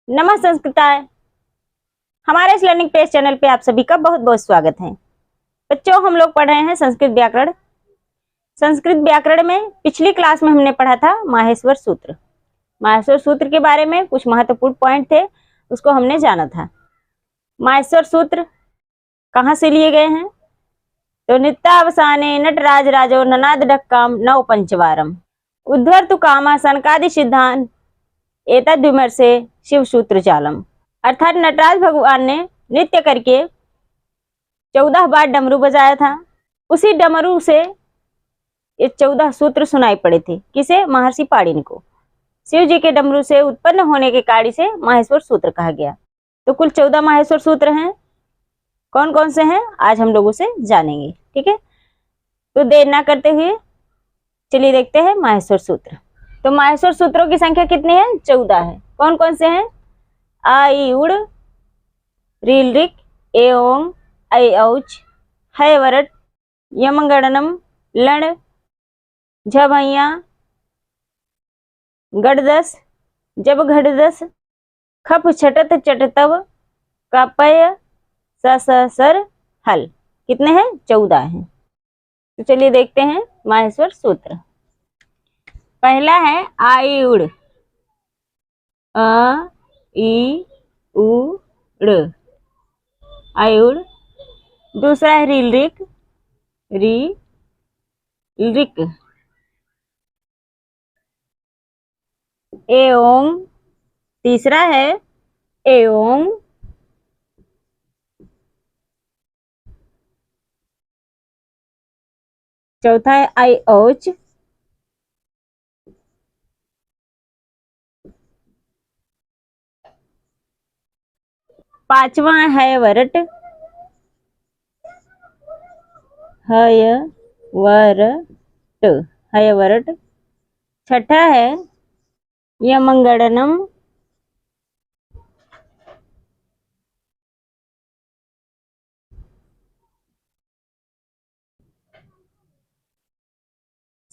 नमः संस्कृताय। हमारे इस लर्निंग पेज चैनल पे आप सभी का बहुत बहुत स्वागत है। बच्चों, हम लोग पढ़ रहे हैं संस्कृत व्याकरण। संस्कृत व्याकरण में पिछली क्लास में हमने पढ़ा था माहेश्वर सूत्र। माहेश्वर सूत्र के बारे में कुछ महत्वपूर्ण पॉइंट थे, उसको हमने जाना था। माहेश्वर सूत्र कहाँ से लिए गए हैं? तो नित्यावसाने नटराज राजो ननाद डक्काम नव पंचवारम उद्धर्तु कामा सनकादि सिद्धांत एतद विमर्शे शिव सूत्र चालम। अर्थात नटराज भगवान ने नृत्य करके 14 बार डमरू बजाया था। उसी डमरू से ये 14 सूत्र सुनाई पड़े थे। किसे? महर्षि पाणिनि को। शिव जी के डमरू से उत्पन्न होने के कार्य से माहेश्वर सूत्र कहा गया। तो कुल 14 माहेश्वर सूत्र हैं। कौन कौन से हैं आज हम लोगों से जानेंगे, ठीक है। तो देर ना करते हुए चलिए देखते हैं माहेश्वर सूत्र। तो माहेश्वर सूत्रों की संख्या कितनी है? 14 है। कौन कौन से हैं? आ ई उड़, रील रिक, ए ओंग, ऐ औच, है वरट, यमगणनम, लण, झभैया, गड़दस, जब घड़दस, खप छटत चटतव, कपय, सर, हल। कितने हैं? 14 हैं। तो चलिए देखते हैं माहेश्वर सूत्र। पहला है आई उड़, अ ई उ ड़, आयुड़। दूसरा है रील रिक, री रिक। ए ओंग। तीसरा है ए ओंग। चौथा है आई औच। पांचवा है वरट, हय वरट, हय वरट। छठा है यमंगड़नम।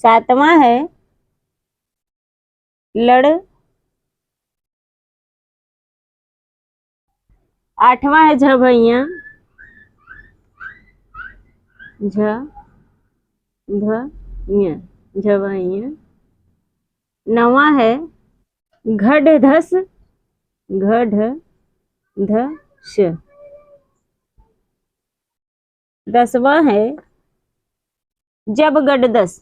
सातवां है लड़। आठवां है झभैया, झ भ य, झभैया। नवा है घड़ धस, घड़ धस। 10वां है जब गड़दस,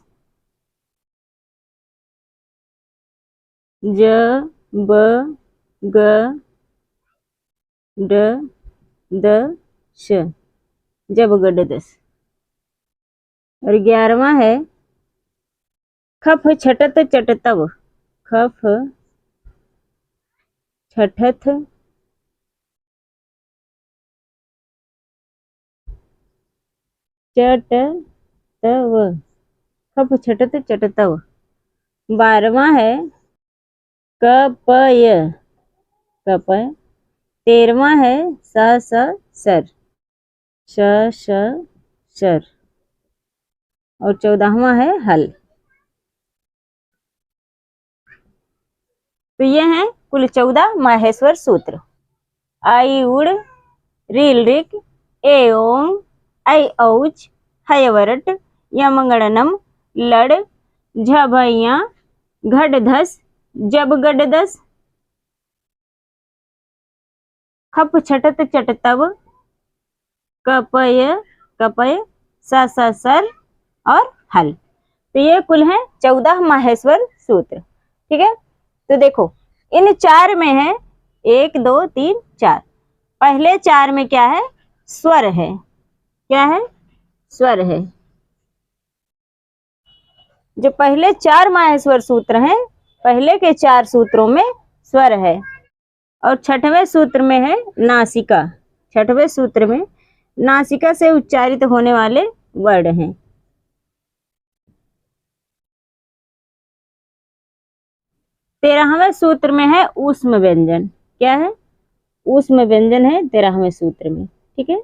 ज ब ग ड द श, जब गड़दस। और 11वां है खफ छटत चटतव, खफ छठत चटतव, खफ छटत चटतव। 12वां है कपय, कपय। 13वां है सर, सर। और 14वां है हल। तो ये हैं कुल 14 माहेश्वर सूत्र। आई उड़, रील रिक, ए ओंग, ऐ औच, है वरट, यमगणनम, लड़, झभैया, घड़ धस, जब गड़दस, खप छटत चटतव, कपय, सर और हल। तो ये कुल है 14 माहेश्वर सूत्र, ठीक है। तो देखो इन 4 में है 1 2 3 4। पहले 4 में क्या है? स्वर है। क्या है? स्वर है। जो पहले 4 माहेश्वर सूत्र हैं, पहले के 4 सूत्रों में स्वर है। और 6वें सूत्र में है नासिका। 6वें सूत्र में नासिका से उच्चारित होने वाले वर्ड हैं। 13वें सूत्र में है ऊष्म व्यंजन। क्या है? ऊष्म व्यंजन है 13वें सूत्र में, ठीक है।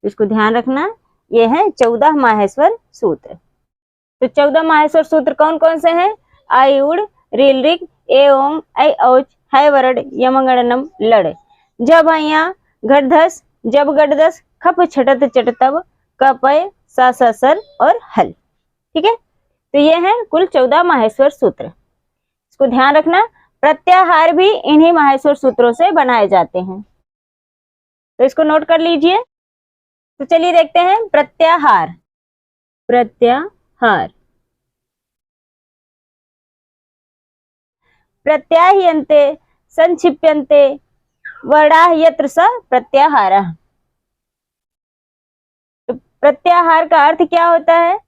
इसको ध्यान रखना। ये है 14 माहेश्वर सूत्र। तो 14 माहेश्वर सूत्र कौन कौन से हैं? आई उड़, रील रिक, ए ओंग, ऐ औच, है वरड यमगणनम लड़। जब यहाँ घटधस जब गटदस खप छटत चटतब कपय सा सर और हल। ठीक है, तो ये है कुल 14 माहेश्वर सूत्र। इसको ध्यान रखना, प्रत्याहार भी इन्हीं माहेश्वर सूत्रों से बनाए जाते हैं, तो इसको नोट कर लीजिए। तो चलिए देखते हैं प्रत्याहार। प्रत्याहार प्रत्याह्यन्ते संक्षिप्यन्ते वर्णाः यत्र स प्रत्याहारः। तो प्रत्याहार का अर्थ क्या होता है?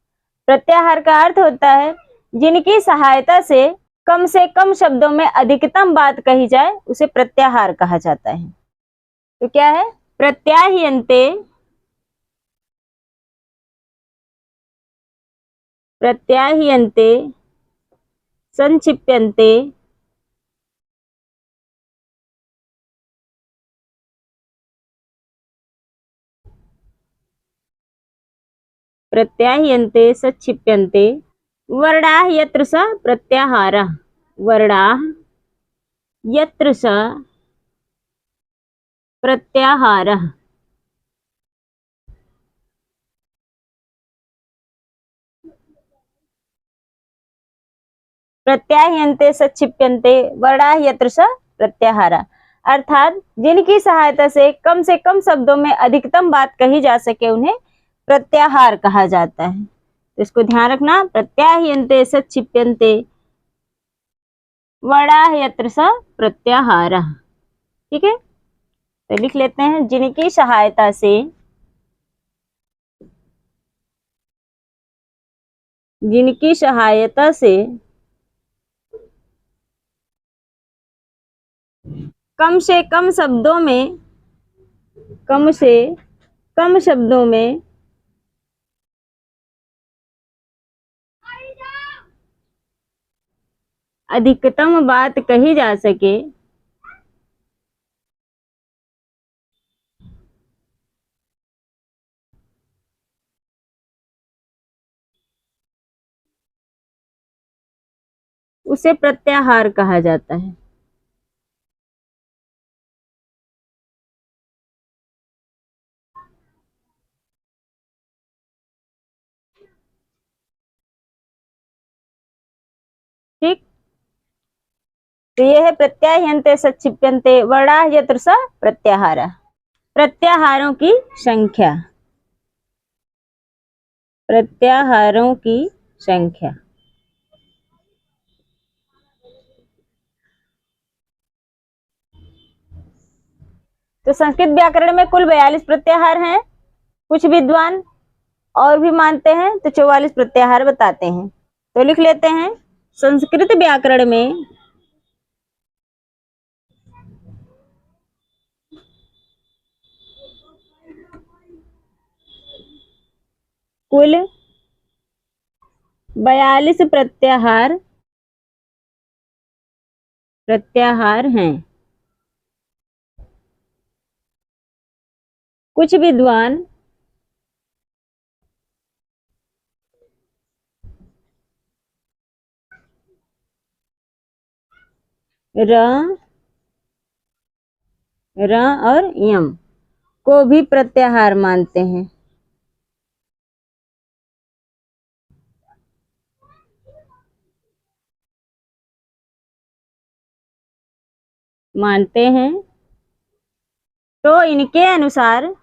प्रत्याहार का अर्थ होता है जिनकी सहायता से कम शब्दों में अधिकतम बात कही जाए उसे प्रत्याहार कहा जाता है। तो क्या है? प्रत्याह्यन्ते प्रत्याह्यन्ते संक्षिप्यन्ते प्रत्याह्यन्ते संक्षिप्यन्ते वर्णाः यत्र स प्रत्याहारः। वर्णाः यत्र स प्रत्याहारः। प्रत्याह्यन्ते संक्षिप्यन्ते वर्णाः यत्र स प्रत्याहारः, अर्थात जिनकी सहायता से कम शब्दों में अधिकतम बात कही जा सके उन्हें प्रत्याहार कहा जाता है। तो इसको ध्यान रखना, प्रत्याह्यन्ते संक्षिप्यन्ते वर्णाः यत्र स प्रत्याहारः। ठीक है, तो लिख लेते हैं, जिनकी सहायता से कम शब्दों में अधिकतम बात कही जा सके उसे प्रत्याहार कहा जाता है। ठीक, तो यह है प्रत्याह्यन्ते संक्षिप्यन्ते वर्णाः यत्र स प्रत्याहारः। प्रत्याहारों की संख्या। प्रत्याहारों की संख्या तो संस्कृत व्याकरण में कुल 42 प्रत्याहार हैं। कुछ विद्वान और भी मानते हैं तो 44 प्रत्याहार बताते हैं। तो लिख लेते हैं, संस्कृत व्याकरण में कुल 42 प्रत्याहार हैं। कुछ विद्वान र और यम को भी प्रत्याहार मानते हैं। तो इनके अनुसार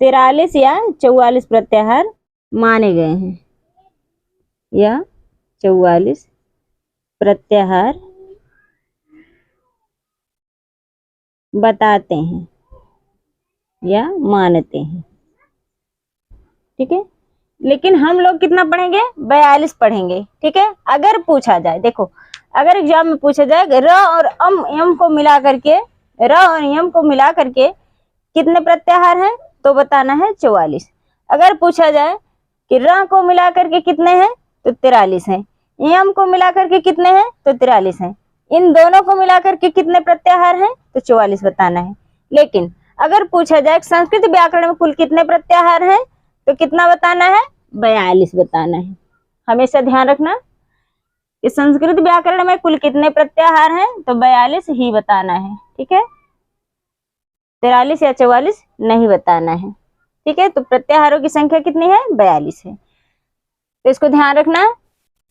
43 या 44 प्रत्याहार माने गए हैं, या 44 प्रत्याहार बताते हैं या मानते हैं। ठीक है, लेकिन हम लोग कितना पढ़ेंगे? 42 पढ़ेंगे। ठीक है, अगर पूछा जाए, देखो अगर एग्जाम में पूछा जाए र और यम को मिला करके कितने प्रत्याहार हैं तो बताना है 44। अगर पूछा जाए कि र को मिला करके कितने हैं तो 43 हैं, यम को मिला करके कितने हैं तो 43 हैं, इन दोनों को मिला करके कितने प्रत्याहार हैं तो 44 बताना है। लेकिन अगर पूछा जाए संस्कृत व्याकरण में कुल कितने प्रत्याहार हैं तो कितना बताना है, 42 बताना है। हमेशा ध्यान रखना कि संस्कृत व्याकरण में कुल कितने प्रत्याहार हैं तो 42 ही बताना है, ठीक है, 43 या 44 नहीं बताना है, ठीक है। तो प्रत्याहारों की संख्या कितनी है, 42 है, तो इसको ध्यान रखना।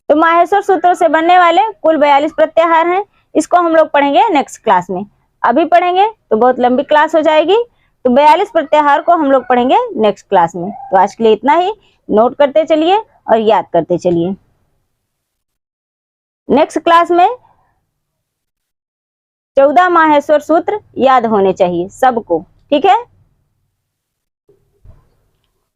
तो माहेश्वर सूत्रों से बनने वाले कुल 42 प्रत्याहार हैं। इसको हम लोग पढ़ेंगे नेक्स्ट क्लास में, अभी पढ़ेंगे तो बहुत लंबी क्लास हो जाएगी, तो 42 प्रत्याहार को हम लोग पढ़ेंगे नेक्स्ट क्लास में। तो आज के लिए इतना ही, नोट करते चलिए और याद करते चलिए। नेक्स्ट क्लास में 14 माहेश्वर सूत्र याद होने चाहिए सबको, ठीक है।